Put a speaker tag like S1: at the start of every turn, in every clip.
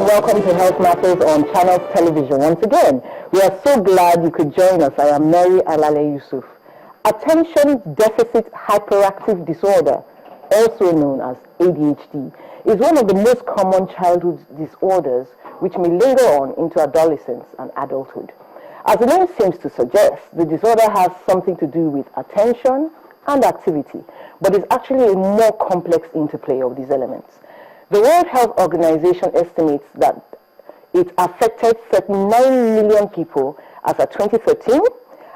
S1: welcome to Health Matters on Channels Television. Once again, we are so glad you could join us. I am Mary ALALE-YUSUF. Attention Deficit Hyperactive Disorder, also known as ADHD, is one of the most common childhood disorders which may later on into adolescence and adulthood. As the name seems to suggest, the disorder has something to do with attention and activity, but is actually a more complex interplay of these elements. The World Health Organization estimates that it affected 39 million people as of 2013,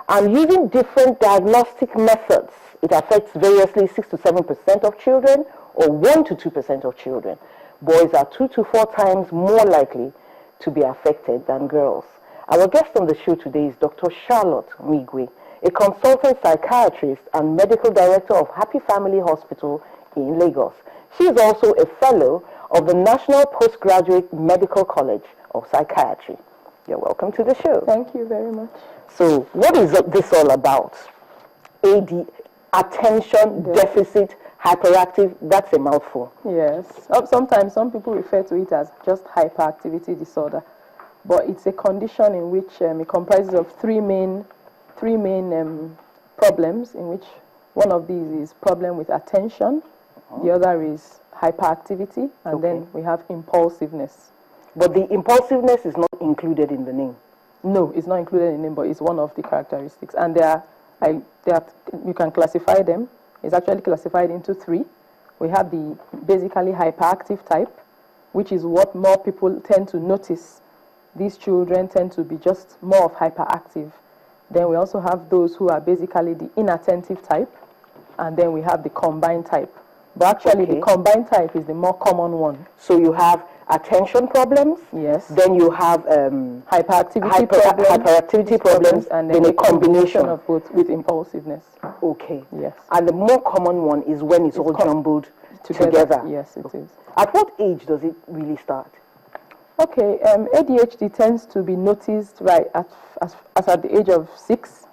S1: and using different diagnostic methods, it affects variously 6 to 7% of children or 1 to 2% of children. Boys are 2 to 4 times more likely to be affected than girls. Our guest on the show today is Dr. Charlotte Migwe, a consultant psychiatrist and medical director of Happy Family Hospital in Lagos. She is also a fellow of the National Postgraduate Medical College of Psychiatry. You're welcome to the show.
S2: Thank you very much.
S1: So, what is this all about? Attention Deficit Hyperactive, that's a mouthful.
S2: Yes. Sometimes some people refer to it as just hyperactivity disorder, but it's a condition in which it comprises of three main problems, in which one of these is problem with attention, the other is hyperactivity, and then we have impulsiveness.
S1: But the impulsiveness is not included in the name.
S2: No, it's not included in the name, but it's one of the characteristics. And you can classify them. It's actually classified into 3. We have the basically hyperactive type, which is what more people tend to notice. These children tend to be just more of hyperactive. Then we also have those who are basically the inattentive type, and then we have the combined type. But actually, the combined type is the more common one.
S1: So you have attention problems.
S2: Yes.
S1: Then you have hyperactivity problems,
S2: and then
S1: a combination
S2: of both with impulsiveness.
S1: Okay.
S2: Yes.
S1: And the more common one is when it's all jumbled together.
S2: Yes, it is.
S1: At what age does it really start?
S2: Okay. ADHD tends to be noticed at the age of 6.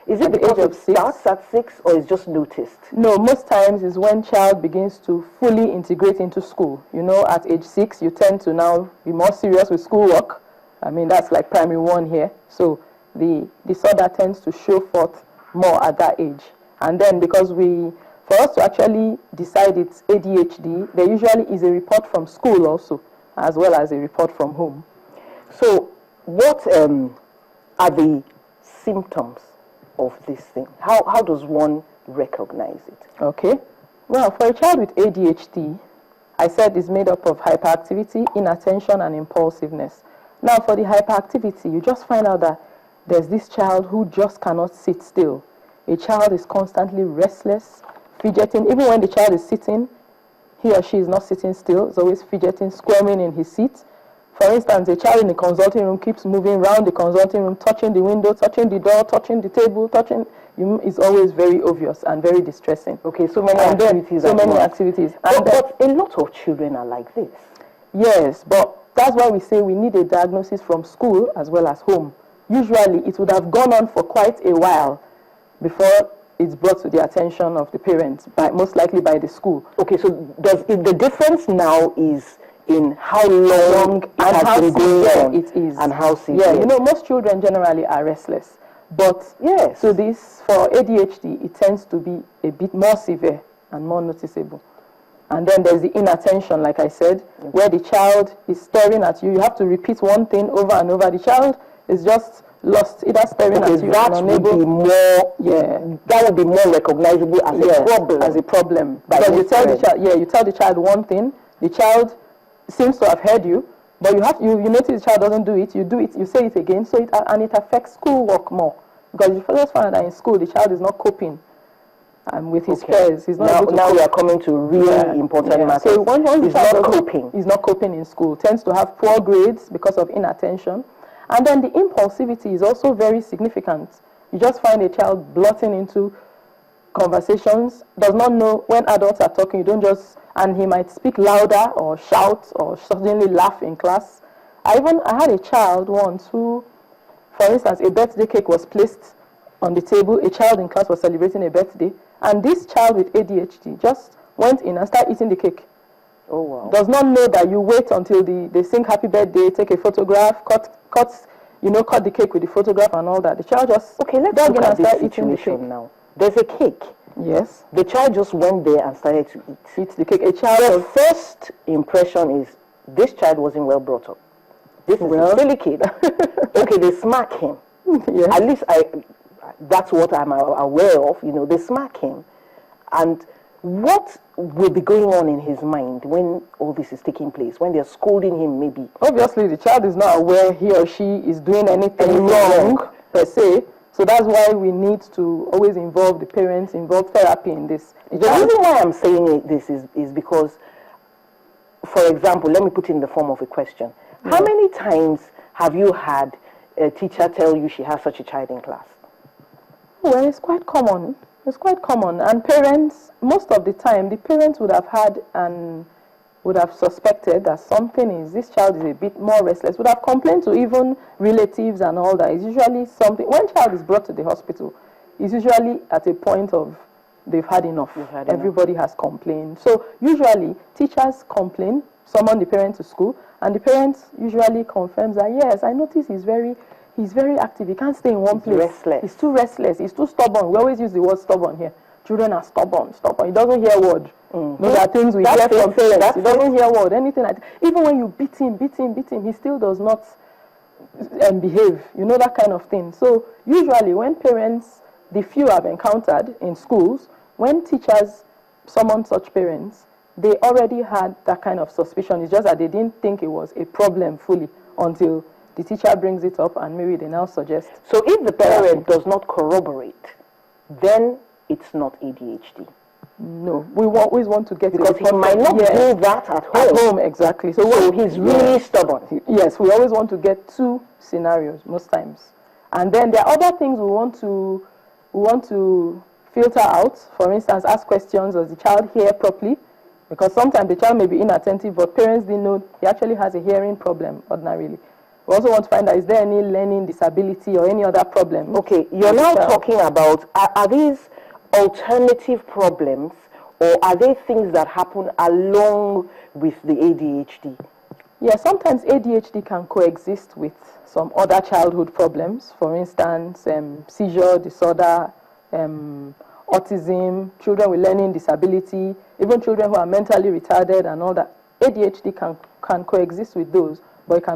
S1: Is it because it starts at 6 or it's just noticed?
S2: No, most times is when child begins to fully integrate into school. You know, at age 6, you tend to now be more serious with schoolwork. I mean, that's like primary 1 here. So the disorder tends to show forth more at that age. And then because for us to actually decide it's ADHD, there usually is a report from school also, as well as a report from home.
S1: So what are the symptoms of this thing? How does one recognize it?
S2: Okay. Well, for a child with ADHD, I said it's made up of hyperactivity, inattention, and impulsiveness. Now, for the hyperactivity, you just find out that there's this child who just cannot sit still. A child is constantly restless, fidgeting. Even when the child is sitting, he or she is not sitting still. Is always fidgeting, squirming in his seat. For instance, a child in the consulting room keeps moving around the consulting room, touching the window, touching the door, touching the table, it's always very obvious and very distressing.
S1: Okay, so many activities. But a lot of children are like this.
S2: Yes, but that's why we say we need a diagnosis from school as well as home. Usually, it would have gone on for quite a while before it's brought to the attention of the parents, most likely by the school.
S1: Okay, so the difference now is in how long it has been going on,
S2: it is,
S1: and how severe.
S2: Yeah, you know, most children generally are restless, but
S1: yes.
S2: So for ADHD, it tends to be a bit more severe and more noticeable. And then there's the inattention, like I said, where the child is staring at you. You have to repeat one thing over and over. The child is just lost, either staring at you
S1: that
S2: and
S1: unable. Would be more, that would be more recognizable as a problem.
S2: As a problem. Because you tell the child one thing, the child seems to have heard you, but you notice the child doesn't do it, you say it again, and it affects schoolwork more. Because you first find that in school the child is not coping with his peers. He's not able to
S1: now we are coming to really important matters.
S2: So one
S1: he's not coping.
S2: He's not coping in school, tends to have poor grades because of inattention. And then the impulsivity is also very significant. You just find a child blotting into conversations, does not know when adults are talking, and he might speak louder or shout or suddenly laugh in class. I had a child once who, for instance, a birthday cake was placed on the table, a child in class was celebrating a birthday, and this child with ADHD just went in and started eating the cake.
S1: Oh, wow.
S2: Does not know that you wait until they sing happy birthday, take a photograph, cut the cake with the photograph and all that. The child just
S1: Okay, let's
S2: dug
S1: look
S2: in
S1: at
S2: and
S1: this
S2: start eating the cake.
S1: situation now. There's a cake.
S2: Yes.
S1: The child just went there and started to eat.
S2: Eat the cake. A child
S1: The
S2: of
S1: first impression is this child wasn't well brought up. This is a silly kid. Okay, they smack him.
S2: Yes.
S1: At least that's what I'm aware of. You know, they smack him. And what will be going on in his mind when all this is taking place? When they're scolding him, maybe?
S2: Obviously, the child is not aware he or she is doing anything wrong per se. So that's why we need to always involve the parents, involve therapy in this.
S1: The reason why I'm saying this is because, for example, let me put it in the form of a question. Yeah. How many times have you had a teacher tell you she has such a child in class?
S2: Well, it's quite common. It's quite common. And parents, most of the time, the parents would have had and would have suspected that this child is a bit more restless, would have complained to even relatives and all that. It's usually something, when child is brought to the hospital, it's usually at a point of they've had enough. Everybody has complained. So usually teachers complain, summon the parent to school, and the parents usually confirms that, yes, I notice he's very active. He can't stay in one place.
S1: Restless.
S2: He's too restless. He's too stubborn. We always use the word stubborn here. Children are stubborn. He doesn't hear word. Those are things we hear from parents. He doesn't hear word. Anything like that. Even when you beat him, he still does not behave. You know, that kind of thing. So usually when parents, the few I've encountered in schools, when teachers summon such parents, they already had that kind of suspicion. It's just that they didn't think it was a problem fully until the teacher brings it up and maybe they now suggest.
S1: So if the parent does not corroborate, then it's not ADHD.
S2: No, we always want to get
S1: because he might not do that at home.
S2: At home, exactly.
S1: So he's really stubborn.
S2: Yes, we always want to get two scenarios most times, and then there are other things we want to filter out. For instance, ask questions: does the child hear properly? Because sometimes the child may be inattentive, but parents didn't know he actually has a hearing problem ordinarily. We also want to find out, is there any learning disability or any other problem?
S1: Okay, you're now talking about, are these alternative problems, or are they things that happen along with the ADHD?
S2: Yeah, sometimes ADHD can coexist with some other childhood problems. For instance, seizure disorder, autism, children with learning disability, even children who are mentally retarded and all that. ADHD can coexist with those, but it can